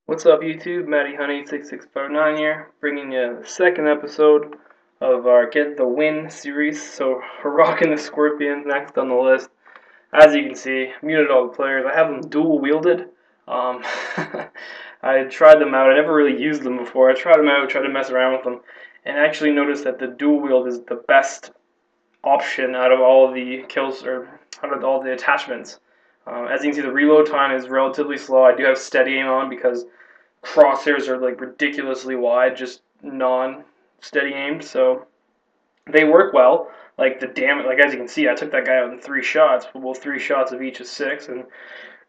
What's up, YouTube? Matty Honey 6659 here, bringing you the second episode of our Get the Win series. So we're rocking the Skorpions next on the list. As you can see, muted all the players. I have them dual wielded. Um, I tried them out. I never really used them before. I tried them out, tried to mess around with them, and actually noticed that the dual wield is the best option out of all of the kills or out of all the attachments. As you can see, the reload time is relatively slow. I do have steady aim on because crosshairs are like ridiculously wide, just non-steady aimed, so they work well. Like the damage, like as you can see, I took that guy out in 3 shots. Well, 3 shots of each is 6, and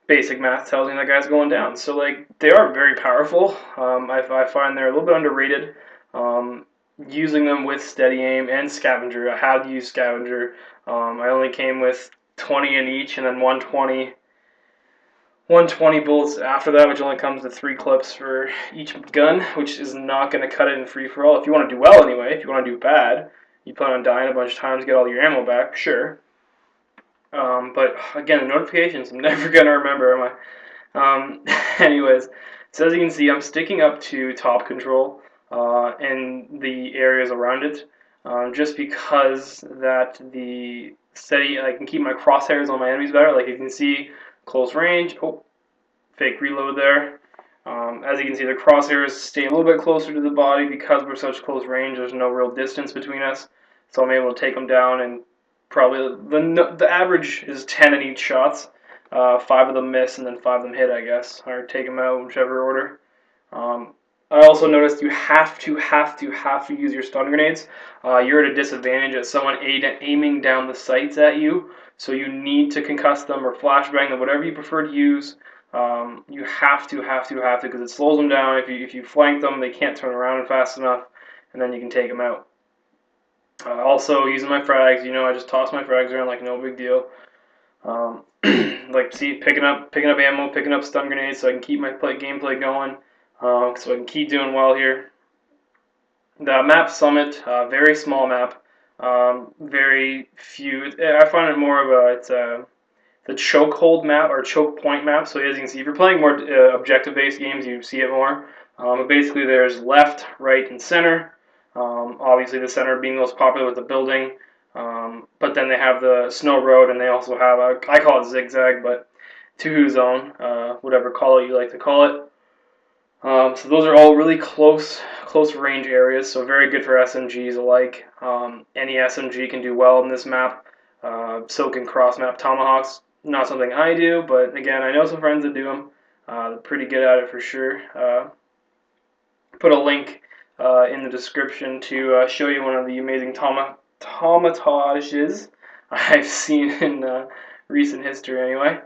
basic math tells me that guy's going down. So like they are very powerful. I find they're a little bit underrated. Using them with steady aim and scavenger, I had to use scavenger. I only came with 20 in each, and then 120 bullets after that, which only comes with 3 clips for each gun, which is not going to cut it in free for all. If you want to do well anyway, if you want to do bad, you plan on dying a bunch of times, get all your ammo back, sure. But again, the notifications, I'm never going to remember, am I? Anyways, so as you can see, I'm sticking up to top control and the areas around it, just because that the steady, I can keep my crosshairs on my enemies better. Like you can see, close range. Oh, fake reload there. As you can see, the crosshairs stay a little bit closer to the body because we're such close range. There's no real distance between us, so I'm able to take them down. And probably the average is 10 in each shots. 5 of them miss and then 5 of them hit, I guess, or take them out, whichever order. I also noticed you have to use your stun grenades. You're at a disadvantage at someone aiming down the sights at you, so you need to concuss them or flashbang them, whatever you prefer to use. You have to, because it slows them down. If you flank them, they can't turn around fast enough, and then you can take them out. Also, using my frags, I just toss my frags around like no big deal. Like, see, picking up ammo, picking up stun grenades, so I can keep my gameplay going. So I can keep doing well here. The map Summit, very small map, very few. I find it more of the chokehold map or choke point map. So as you can see, if you're playing more objective-based games, you see it more. But basically, there's left, right, and center. Obviously, the center being most popular with the building. But then they have the snow road, and they also have I call it zigzag, but to whose own, whatever call it you like to call it. So those are all really close range areas, so very good for SMGs alike. Any SMG can do well in this map. So can cross map tomahawks. Not something I do, but again, I know some friends that do them. They're pretty good at it for sure. Put a link in the description to show you one of the amazing tomatages I've seen in recent history anyway.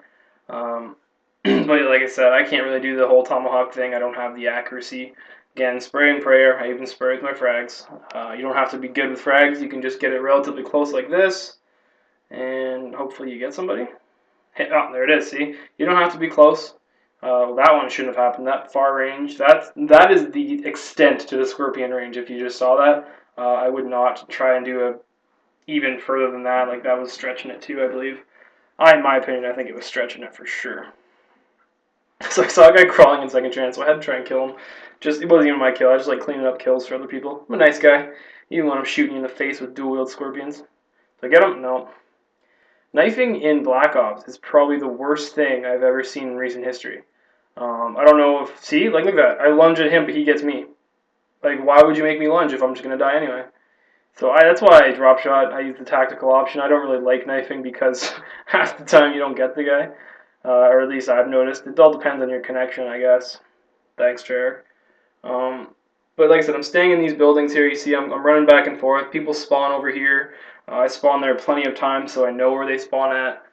But like I said, I can't really do the whole tomahawk thing. I don't have the accuracy. Again, spray and prayer. I even spray with my frags. You don't have to be good with frags. You can just get it relatively close like this, and hopefully you get somebody. Oh, there it is. See, you don't have to be close. Well, that one shouldn't have happened. That far range. That is the extent to the Skorpion range. If you just saw that, I would not try and do a even further than that. Like that was stretching it too, I believe. In my opinion, I think it was stretching it for sure. So I saw a guy crawling in second chance, so I had to try and kill him. It wasn't even my kill. I just like cleaning up kills for other people. I'm a nice guy, even when I'm shooting you in the face with dual wield scorpions. Did I get him? No. Knifing in Black Ops is probably the worst thing I've ever seen in recent history. I don't know if see, like look at that. I lunge at him, but he gets me. Like, why would you make me lunge if I'm just gonna die anyway? So that's why I drop shot. I use the tactical option. I don't really like knifing because half the time you don't get the guy. Or at least I've noticed. It all depends on your connection, I guess. Thanks, Chair. But like I said, I'm staying in these buildings here. You see, I'm running back and forth. People spawn over here. I spawn there plenty of times, so I know where they spawn at.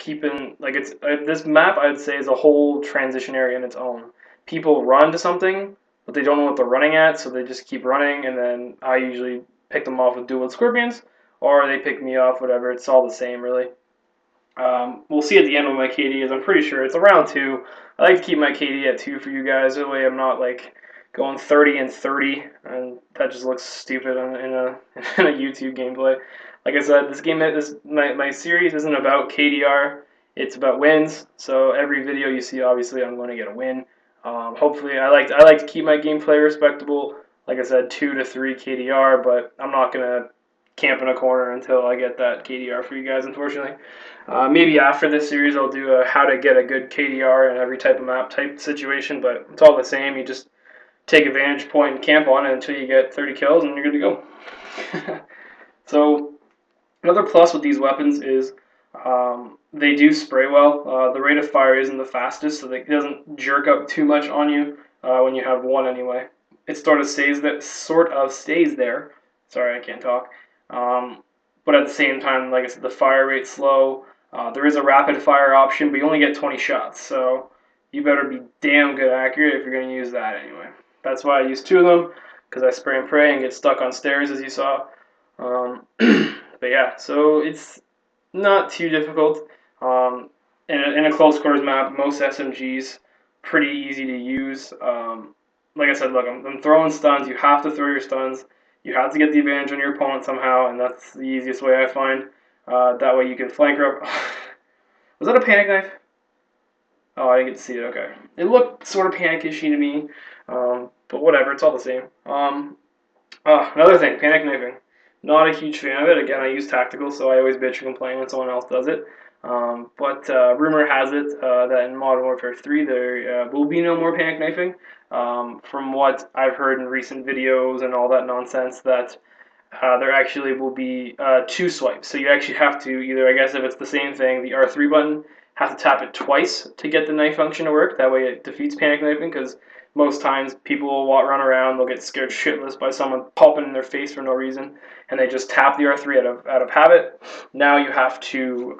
Keeping like this map, I'd say, is a whole transition area in its own. People run to something, but they don't know what they're running at, so they just keep running, and then I usually pick them off with dual scorpions, or they pick me off, whatever. It's all the same, really. We'll see at the end what my KD is. I'm pretty sure it's around 2. I like to keep my KD at 2 for you guys. That way I'm not like going 30 and 30, and that just looks stupid in a in a YouTube gameplay. Like I said, my series isn't about KDR. It's about wins. So every video you see, obviously, I'm going to get a win. Hopefully, I like to keep my gameplay respectable. Like I said, 2 to 3 KDR, but I'm not gonna camp in a corner until I get that KDR for you guys. Unfortunately, maybe after this series I'll do a how to get a good KDR in every type of map type situation. But it's all the same. You just take a vantage point and camp on it until you get 30 kills, and you're good to go. So another plus with these weapons is they do spray well. The rate of fire isn't the fastest, so it doesn't jerk up too much on you when you have one anyway. It sort of stays there. Sorry, I can't talk. But at the same time, like I said, the fire rate's slow. There is a rapid fire option, but you only get 20 shots, so you better be damn good accurate if you're going to use that anyway. That's why I use 2 of them, because I spray and pray and get stuck on stairs, as you saw. But yeah, so it's not too difficult. In a close quarters map, most SMGs pretty easy to use. Like I said, look, I'm throwing stuns. You have to throw your stuns. You have to get the advantage on your opponent somehow, and that's the easiest way I find. That way you can flank her up. Was that a panic knife? Oh, I didn't get to see it. Okay, it looked sort of panic-ishy to me, but whatever. It's all the same. Another thing, panic knifing. Not a huge fan of it. Again, I use tactical, so I always bitch and complain when someone else does it. But rumor has it that in Modern Warfare 3 there will be no more panic knifing. From what I've heard in recent videos and all that nonsense, that there actually will be 2 swipes. So you actually have to either, I guess if it's the same thing, the R3 button, have to tap it twice to get the knife function to work. That way it defeats panic knifing, because most times people will run around, they'll get scared shitless by someone popping in their face for no reason, and they just tap the R3 out of habit. Now you have to,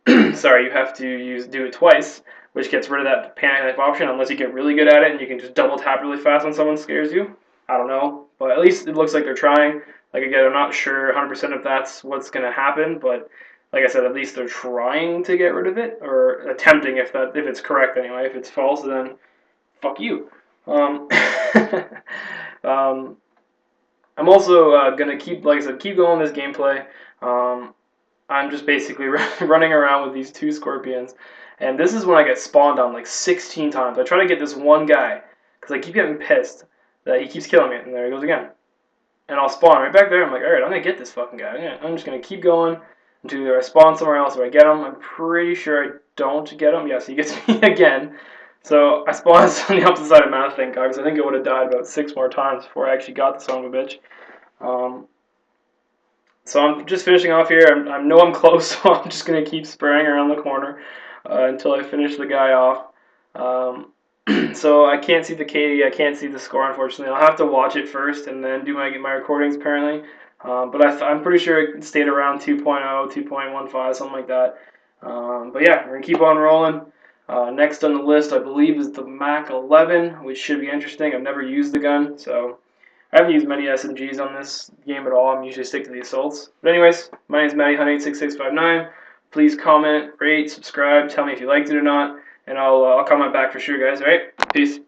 you have to do it twice, which gets rid of that panic knife option, unless you get really good at it and you can just double tap really fast when someone scares you. I don't know, but at least it looks like they're trying. Like again, I'm not sure 100% if that's what's going to happen, but like I said, at least they're trying to get rid of it, or attempting. If it's correct anyway. If it's false, then fuck you. Um, I'm also gonna keep, like I said, keep going this gameplay. I'm just basically running around with these 2 scorpions, and this is when I get spawned on like 16 times. I try to get this one guy because I keep getting pissed that he keeps killing me, and there he goes again. And I'll spawn right back there. I'm like, all right, I'm gonna get this fucking guy. I'm just gonna keep going until either I spawn somewhere else or I get him. I'm pretty sure I don't get him. Yes, he gets me again. So I spawned on the opposite side of map, thank God, because I think I would have died about 6 more times before I actually got the son of a bitch. So I'm just finishing off here. I know I'm close, so I'm just going to keep spraying around the corner until I finish the guy off. So I can't see the KD, I can't see the score, unfortunately. I'll have to watch it first and then do my recordings, apparently. But I'm pretty sure it stayed around 2.0, 2.15, something like that. But yeah, we're going to keep on rolling. Next on the list, I believe, is the Mac 11, which should be interesting. I've never used the gun, so I haven't used many SMGs on this game at all. I'm usually stick to the assaults. But anyways, my name is MattyHunt86659. Please comment, rate, subscribe, tell me if you liked it or not, and I'll comment back for sure, guys. All right, peace.